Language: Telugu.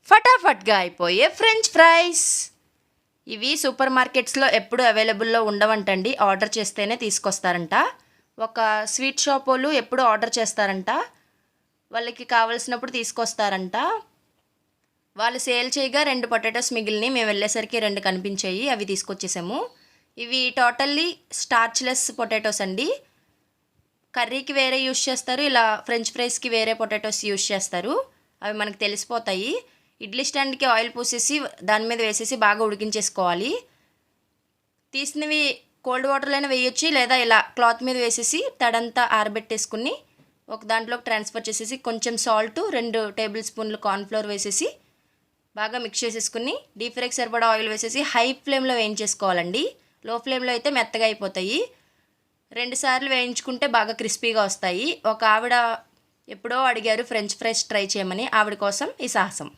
ఫటాఫట్గా అయిపోయే ఫ్రెంచ్ ఫ్రైస్. ఇవి సూపర్ మార్కెట్స్లో ఎప్పుడు అవైలబుల్లో ఉండవంటండి, ఆర్డర్ చేస్తేనే తీసుకొస్తారంట. ఒక స్వీట్ షాప్ వాళ్ళు ఎప్పుడు ఆర్డర్ చేస్తారంట, వాళ్ళకి కావలసినప్పుడు తీసుకొస్తారంట. వాళ్ళు సేల్ చేయగా 2 పొటాటోస్ మిగిలినాయి, మేము వెళ్ళేసరికి 2 కనిపించాయి, అవి తీసుకొచ్చేసాము. ఇవి టోటల్లీ స్టార్చ్లెస్ పొటాటోస్ అండి. కర్రీకి వేరే యూస్ చేస్తారు, ఇలా ఫ్రెంచ్ ఫ్రైస్కి వేరే పొటాటోస్ యూస్ చేస్తారు. అవి మనకు తెలిసిపోతాయి. ఇడ్లీ స్టాండ్కి ఆయిల్ పూసేసి దాని మీద వేసేసి బాగా ఉడికించేసుకోవాలి. తీసినవి కోల్డ్ వాటర్లోనే వేయొచ్చు, లేదా ఇలా క్లాత్ మీద వేసేసి తడంతా ఆరబెట్టేసుకుని ఒక దాంట్లోకి ట్రాన్స్ఫర్ చేసేసి కొంచెం సాల్ట్, 2 టేబుల్ స్పూన్లు కార్న్ఫ్లోర్ వేసేసి బాగా మిక్స్ చేసేసుకుని డీప్ ఫ్రైకి సరిపడా ఆయిల్ వేసేసి హై ఫ్లేమ్లో వేయించేసుకోవాలండి. లో ఫ్లేమ్లో అయితే మెత్తగా అయిపోతాయి. 2 సార్లు వేయించుకుంటే బాగా క్రిస్పీగా వస్తాయి. ఒక ఆవిడ ఎప్పుడో అడిగారు ఫ్రెంచ్ ఫ్రైస్ ట్రై చేయమని, ఆవిడ కోసం ఈ సాహసం.